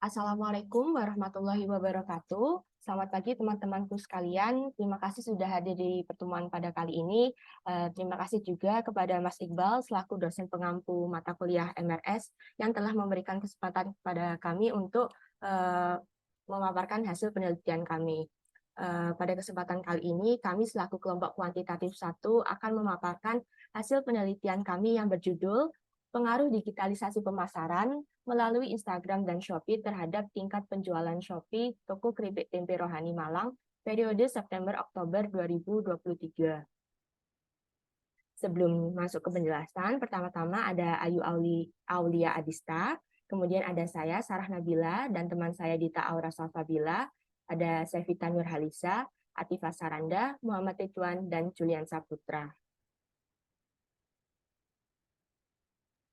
Assalamualaikum warahmatullahi wabarakatuh. Selamat pagi teman-temanku sekalian. Terima kasih sudah hadir di pertemuan pada kali ini. Terima kasih juga kepada Mas Iqbal selaku dosen pengampu mata kuliah MRS yang telah memberikan kesempatan kepada kami untuk memaparkan hasil penelitian kami. Pada kesempatan kali ini, kami selaku kelompok kuantitatif 1 akan memaparkan hasil penelitian kami yang berjudul Pengaruh Digitalisasi Pemasaran melalui Instagram dan Shopee terhadap tingkat penjualan Shopee toko keripik tempe Rohani Malang periode September-Oktober 2023. Sebelum masuk ke penjelasan, pertama-tama ada Ayu Aulia Adista, kemudian ada saya, Sarah Nabila, dan teman saya Dita Aura Salsabila, ada Sevita Nurhalisa, Atifah Saranda, Muhammad Ridwan, dan Julian Saputra.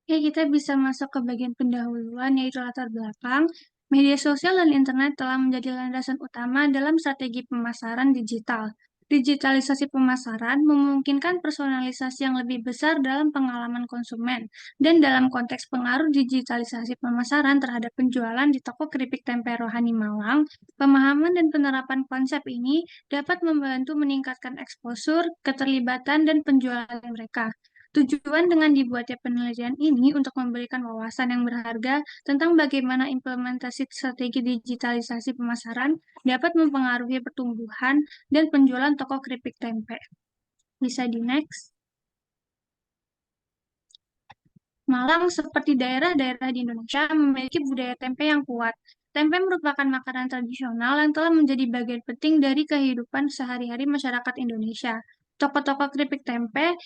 Oke, kita bisa masuk ke bagian pendahuluan, yaitu latar belakang. Media sosial dan internet telah menjadi landasan utama dalam strategi pemasaran digital. Digitalisasi pemasaran memungkinkan personalisasi yang lebih besar dalam pengalaman konsumen. Dan dalam konteks pengaruh digitalisasi pemasaran terhadap penjualan di toko keripik tempe Rohani Malang, pemahaman dan penerapan konsep ini dapat membantu meningkatkan eksposur, keterlibatan, dan penjualan mereka. Tujuan dengan dibuatnya penelitian ini untuk memberikan wawasan yang berharga tentang bagaimana implementasi strategi digitalisasi pemasaran dapat mempengaruhi pertumbuhan dan penjualan toko keripik tempe. Bisa di next. Malang seperti daerah-daerah di Indonesia memiliki budaya tempe yang kuat. Tempe merupakan makanan tradisional yang telah menjadi bagian penting dari kehidupan sehari-hari masyarakat Indonesia. Toko-toko keripik tempe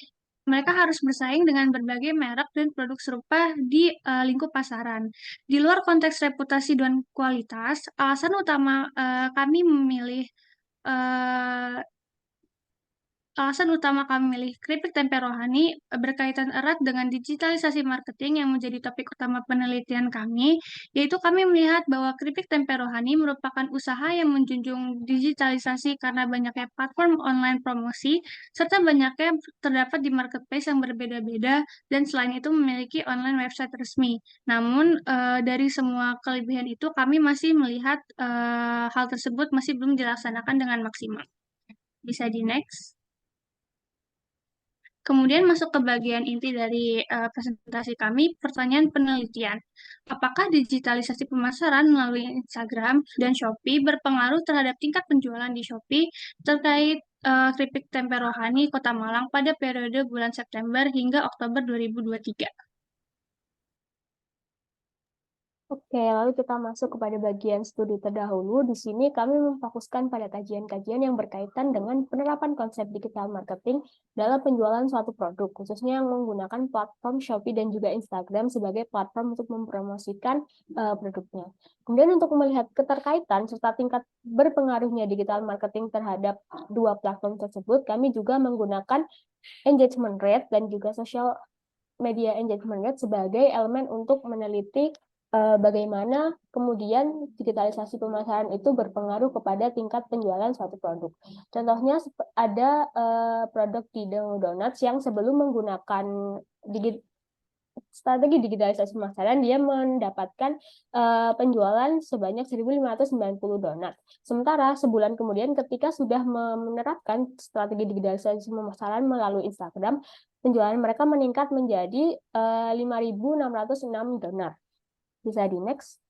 mereka harus bersaing dengan berbagai merek dan produk serupa di lingkup pasaran. Di luar konteks reputasi dan kualitas, alasan utama kami memilih eh, Alasan utama kami memilih keripik tempe rohani berkaitan erat dengan digitalisasi marketing yang menjadi topik utama penelitian kami, yaitu kami melihat bahwa keripik tempe rohani merupakan usaha yang menjunjung digitalisasi karena banyaknya platform online promosi, serta banyaknya terdapat di marketplace yang berbeda-beda, dan selain itu memiliki online website resmi. Namun, dari semua kelebihan itu, kami masih melihat hal tersebut masih belum dilaksanakan dengan maksimal. Bisa di next. Kemudian masuk ke bagian inti dari presentasi kami, pertanyaan penelitian. Apakah digitalisasi pemasaran melalui Instagram dan Shopee berpengaruh terhadap tingkat penjualan di Shopee terkait keripik tempe rohani Kota Malang pada periode bulan September hingga Oktober 2023? Oke, lalu kita masuk kepada bagian studi terdahulu. Di sini kami memfokuskan pada kajian-kajian yang berkaitan dengan penerapan konsep digital marketing dalam penjualan suatu produk, khususnya yang menggunakan platform Shopee dan juga Instagram sebagai platform untuk mempromosikan produknya. Kemudian untuk melihat keterkaitan serta tingkat berpengaruhnya digital marketing terhadap dua platform tersebut, kami juga menggunakan engagement rate dan juga social media engagement rate sebagai elemen untuk meneliti bagaimana kemudian digitalisasi pemasaran itu berpengaruh kepada tingkat penjualan suatu produk. Contohnya ada produk Tideng Donuts yang sebelum menggunakan strategi digitalisasi pemasaran, dia mendapatkan penjualan sebanyak 1.590 donat. Sementara sebulan kemudian ketika sudah menerapkan strategi digitalisasi pemasaran melalui Instagram, penjualan mereka meningkat menjadi 5.606 donat. Bisa di next.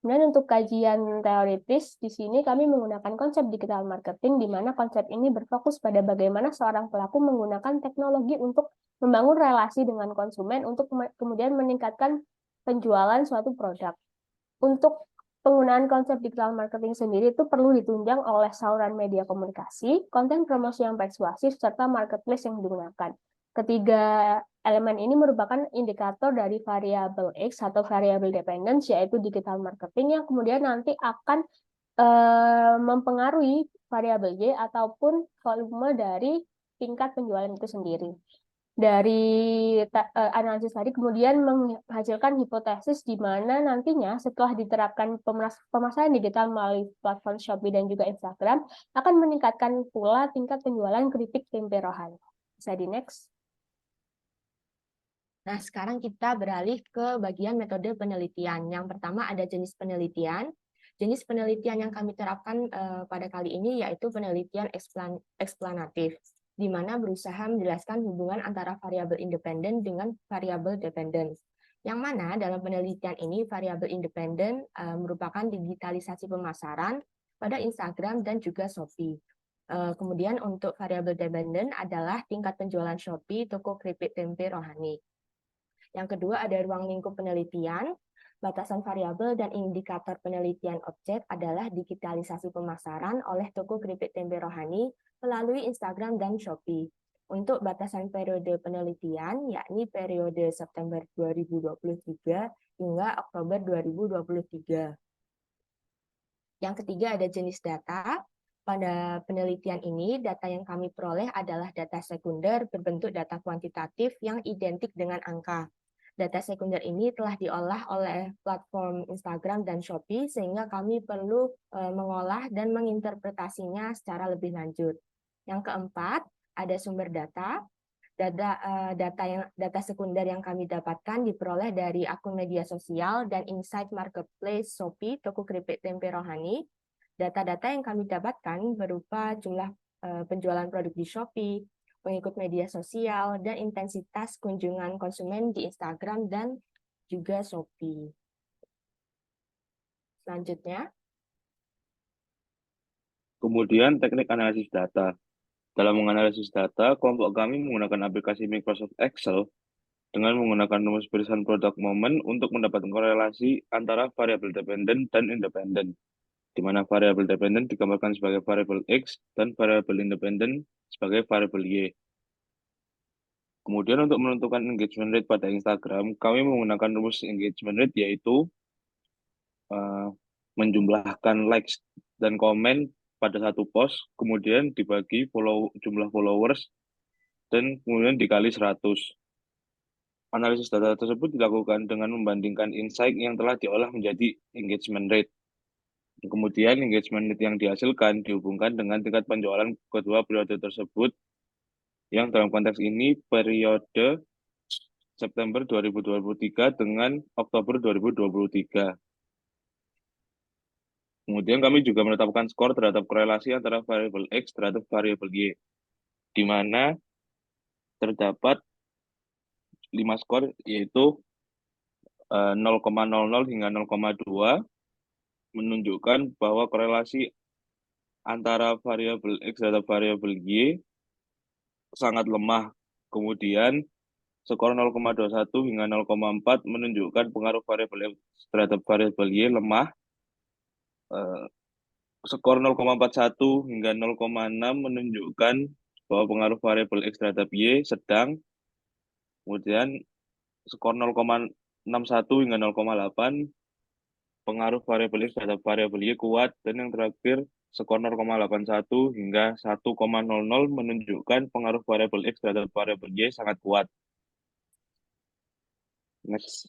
Kemudian untuk kajian teoritis, di sini kami menggunakan konsep digital marketing, di mana konsep ini berfokus pada bagaimana seorang pelaku menggunakan teknologi untuk membangun relasi dengan konsumen untuk kemudian meningkatkan penjualan suatu produk. Untuk penggunaan konsep digital marketing sendiri itu perlu ditunjang oleh saluran media komunikasi, konten promosi yang persuasif, serta marketplace yang digunakan. Ketiga elemen ini merupakan indikator dari variabel X atau variabel dependence, yaitu digital marketing yang kemudian nanti akan mempengaruhi variabel Y ataupun volume dari tingkat penjualan itu sendiri. Dari analisis tadi kemudian menghasilkan hipotesis di mana nantinya setelah diterapkan pemasaran digital melalui platform Shopee dan juga Instagram akan meningkatkan pula tingkat penjualan keripik tempe rohani. Bisa di next. Nah, sekarang kita beralih ke bagian metode penelitian. Yang pertama ada jenis penelitian. Jenis penelitian yang kami terapkan pada kali ini yaitu penelitian eksplanatif, di mana berusaha menjelaskan hubungan antara variabel independen dengan variabel dependen. Yang mana dalam penelitian ini variabel independen merupakan digitalisasi pemasaran pada Instagram dan juga Shopee. Kemudian untuk variabel dependen adalah tingkat penjualan Shopee, toko keripik tempe rohani. Yang kedua ada ruang lingkup penelitian. Batasan variabel dan indikator penelitian objek adalah digitalisasi pemasaran oleh toko keripik tempe rohani melalui Instagram dan Shopee. Untuk batasan periode penelitian, yakni periode September 2023 hingga Oktober 2023. Yang ketiga ada jenis data. Pada penelitian ini, data yang kami peroleh adalah data sekunder berbentuk data kuantitatif yang identik dengan angka. Data sekunder ini telah diolah oleh platform Instagram dan Shopee sehingga kami perlu mengolah dan menginterpretasinya secara lebih lanjut. Yang keempat, ada sumber data. Data sekunder yang kami dapatkan diperoleh dari akun media sosial dan insight marketplace Shopee, toko keripik tempe rohani. Data-data yang kami dapatkan berupa jumlah penjualan produk di Shopee, pengikut media sosial, dan intensitas kunjungan konsumen di Instagram dan juga Shopee. Selanjutnya. Kemudian teknik analisis data. Dalam menganalisis data, kelompok kami menggunakan aplikasi Microsoft Excel dengan menggunakan rumus barisan product moment untuk mendapatkan korelasi antara variabel dependen dan independen, di mana variabel dependen digambarkan sebagai variabel X dan variabel independen sebagai variabel Y. Kemudian untuk menentukan engagement rate pada Instagram, kami menggunakan rumus engagement rate yaitu menjumlahkan likes dan komen pada satu post, kemudian dibagi jumlah followers, dan kemudian dikali 100. Analisis data tersebut dilakukan dengan membandingkan insight yang telah diolah menjadi engagement rate. Kemudian engagement rate yang dihasilkan dihubungkan dengan tingkat penjualan kedua periode tersebut, yang dalam konteks ini periode September 2023 dengan Oktober 2023. Kemudian kami juga menetapkan skor terhadap korelasi antara variabel X terhadap variabel Y, di mana terdapat 5 skor, yaitu 0,00 hingga 0,2, menunjukkan bahwa korelasi antara variabel X terhadap variabel Y sangat lemah. Kemudian skor 0,21 hingga 0,4 menunjukkan pengaruh variabel X terhadap variabel Y lemah. Skor 0,41 hingga 0,6 menunjukkan bahwa pengaruh variabel X terhadap Y sedang. Kemudian skor 0,61 hingga 0,8 pengaruh variabel X terhadap variabel Y kuat. Dan yang terakhir skor 0,81 hingga 1,00 menunjukkan pengaruh variabel X terhadap variabel Y sangat kuat. Next.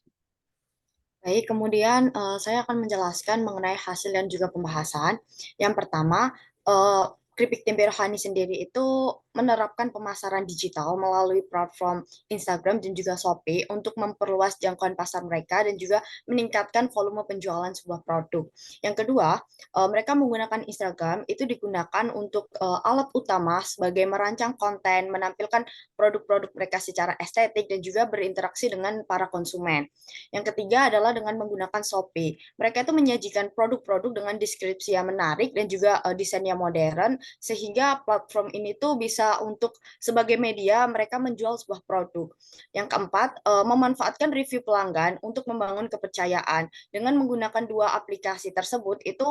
Baik, kemudian saya akan menjelaskan mengenai hasil dan juga pembahasan. Yang pertama, keripik tempe rohani sendiri itu menerapkan pemasaran digital melalui platform Instagram dan juga Shopee untuk memperluas jangkauan pasar mereka dan juga meningkatkan volume penjualan sebuah produk. Yang kedua, mereka menggunakan Instagram itu digunakan untuk alat utama sebagai merancang konten, menampilkan produk-produk mereka secara estetik dan juga berinteraksi dengan para konsumen. Yang ketiga adalah dengan menggunakan Shopee. Mereka itu menyajikan produk-produk dengan deskripsi yang menarik dan juga desain yang modern, sehingga platform ini tuh bisa untuk sebagai media mereka menjual sebuah produk. Yang keempat, memanfaatkan review pelanggan untuk membangun kepercayaan. Dengan menggunakan dua aplikasi tersebut, itu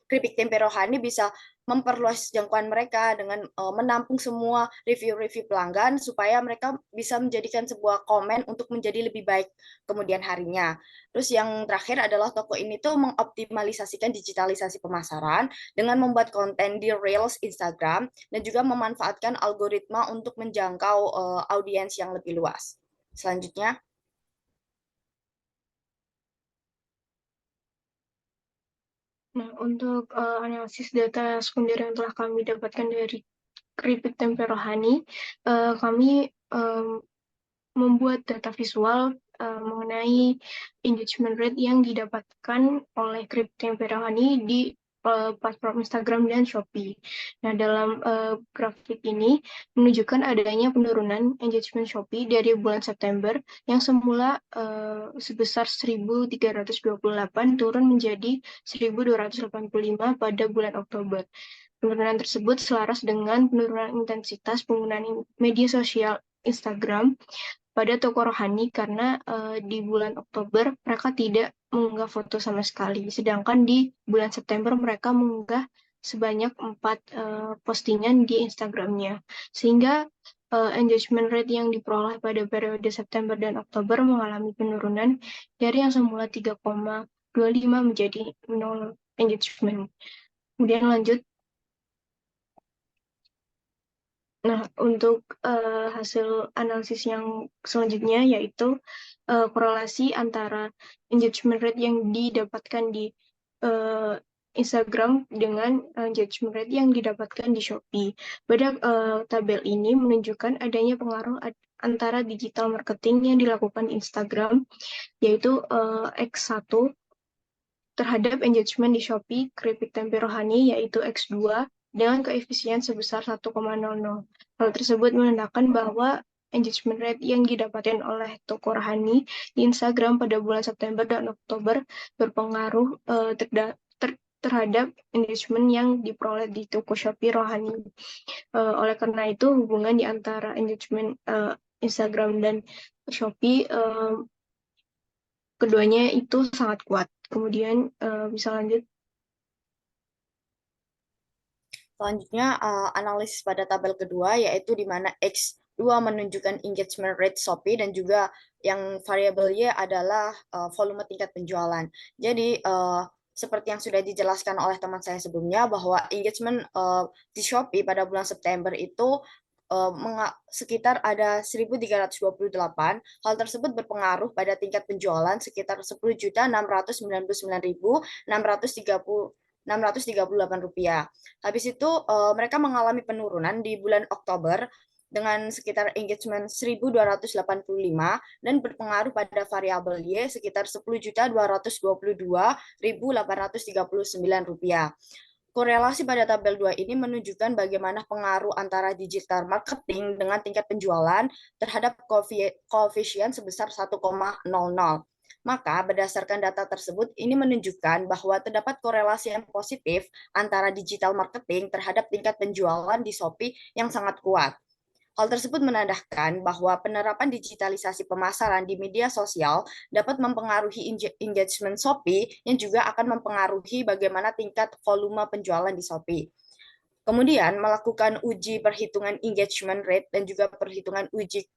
keripik tempe rohani bisa memperluas jangkauan mereka dengan menampung semua review-review pelanggan supaya mereka bisa menjadikan sebuah komen untuk menjadi lebih baik kemudian harinya. Terus yang terakhir adalah toko ini tuh mengoptimalisasikan digitalisasi pemasaran dengan membuat konten di Reels Instagram dan juga memanfaatkan algoritma untuk menjangkau audiens yang lebih luas. Selanjutnya. Nah, untuk analisis data sekunder yang telah kami dapatkan dari keripik tempe rohani, kami membuat data visual mengenai engagement rate yang didapatkan oleh Kripik Tempe Rohani di platform Instagram dan Shopee. Nah, dalam grafik ini menunjukkan adanya penurunan engagement Shopee dari bulan September yang semula sebesar 1.328 turun menjadi 1.285 pada bulan Oktober. Penurunan tersebut selaras dengan penurunan intensitas penggunaan media sosial Instagram pada toko rohani karena di bulan Oktober mereka tidak mengunggah foto sama sekali, sedangkan di bulan September mereka mengunggah sebanyak 4 postingan di Instagramnya, sehingga engagement rate yang diperoleh pada periode September dan Oktober mengalami penurunan dari yang semula 3,25 menjadi 0 engagement. Kemudian lanjut. Nah, untuk hasil analisis yang selanjutnya yaitu korelasi antara engagement rate yang didapatkan di Instagram dengan engagement rate yang didapatkan di Shopee. Pada tabel ini menunjukkan adanya pengaruh antara digital marketing yang dilakukan Instagram, yaitu X1 terhadap engagement di Shopee Kripik Tempe Rohani, yaitu X2 dengan koefisien sebesar 1,00. Hal tersebut menandakan bahwa engagement rate yang didapatkan oleh toko rohani di Instagram pada bulan September dan Oktober berpengaruh terhadap engagement yang diperoleh di toko Shopee rohani. Oleh karena itu, hubungan di antara engagement Instagram dan Shopee keduanya itu sangat kuat. Kemudian bisa lanjut. Selanjutnya, analisis pada tabel kedua, yaitu di mana X2 menunjukkan engagement rate Shopee dan juga yang variabel Y adalah volume tingkat penjualan. Jadi, seperti yang sudah dijelaskan oleh teman saya sebelumnya, bahwa engagement di Shopee pada bulan September itu sekitar ada 1.328. Hal tersebut berpengaruh pada tingkat penjualan sekitar 10.699.638 rupiah. Habis itu mereka mengalami penurunan di bulan Oktober dengan sekitar engagement 1.285 dan berpengaruh pada variabel Y sekitar 10.222.839 rupiah. Korelasi pada tabel 2 ini menunjukkan bagaimana pengaruh antara digital marketing dengan tingkat penjualan terhadap koefisien sebesar 1,00. Maka berdasarkan data tersebut, ini menunjukkan bahwa terdapat korelasi yang positif antara digital marketing terhadap tingkat penjualan di Shopee yang sangat kuat. Hal tersebut menandakan bahwa penerapan digitalisasi pemasaran di media sosial dapat mempengaruhi engagement Shopee yang juga akan mempengaruhi bagaimana tingkat volume penjualan di Shopee. Kemudian melakukan uji perhitungan engagement rate dan juga perhitungan uji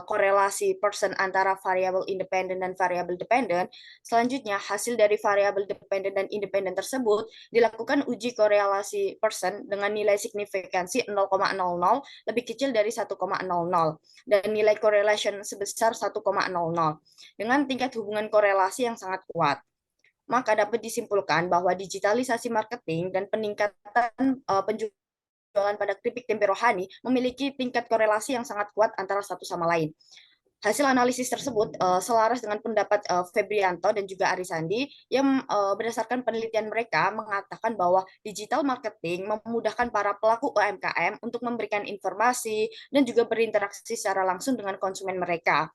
korelasi person antara variabel independen dan variabel dependen. Selanjutnya, hasil dari variabel dependen dan independen tersebut dilakukan uji korelasi person dengan nilai signifikansi 0,00 lebih kecil dari 1,00 dan nilai correlation sebesar 1,00 dengan tingkat hubungan korelasi yang sangat kuat. Maka dapat disimpulkan bahwa digitalisasi marketing dan peningkatan penjualan pada Kripik Tempe Rohani memiliki tingkat korelasi yang sangat kuat antara satu sama lain. Hasil analisis tersebut selaras dengan pendapat Febrianto dan juga Arisandi yang berdasarkan penelitian mereka mengatakan bahwa digital marketing memudahkan para pelaku UMKM untuk memberikan informasi dan juga berinteraksi secara langsung dengan konsumen mereka.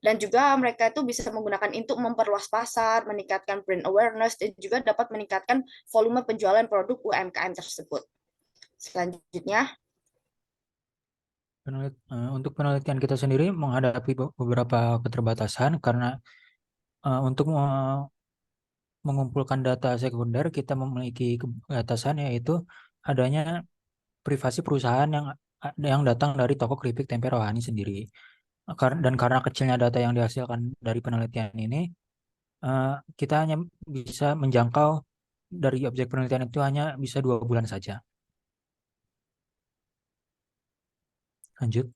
Dan juga mereka itu bisa menggunakan untuk memperluas pasar, meningkatkan brand awareness, dan juga dapat meningkatkan volume penjualan produk UMKM tersebut. Selanjutnya, untuk penelitian kita sendiri menghadapi beberapa keterbatasan karena untuk mengumpulkan data sekunder kita memiliki keterbatasan, yaitu adanya privasi perusahaan yang datang dari toko Kripik Tempe Rohani sendiri. Dan karena kecilnya data yang dihasilkan dari penelitian ini, kita hanya bisa menjangkau dari objek penelitian itu hanya bisa 2 bulan saja. Lanjut.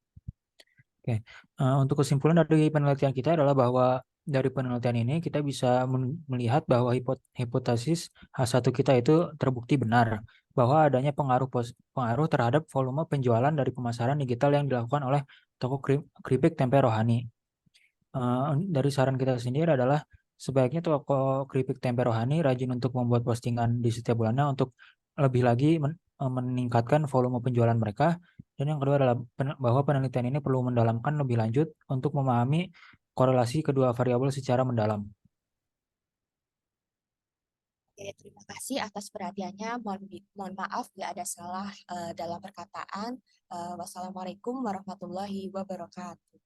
Oke. Untuk kesimpulan dari penelitian kita adalah bahwa dari penelitian ini kita bisa melihat bahwa hipotesis H1 kita itu terbukti benar, bahwa adanya pengaruh terhadap volume penjualan dari pemasaran digital yang dilakukan oleh toko Kripik Tempe Rohani. dari saran kita sendiri adalah sebaiknya toko keripik tempe rohani rajin untuk membuat postingan di setiap bulannya untuk lebih lagi meningkatkan volume penjualan mereka. Dan yang kedua adalah bahwa penelitian ini perlu mendalamkan lebih lanjut untuk memahami korelasi kedua variabel secara mendalam. Oke, terima kasih atas perhatiannya. Mohon maaf bila ada salah dalam perkataan. Wassalamualaikum warahmatullahi wabarakatuh.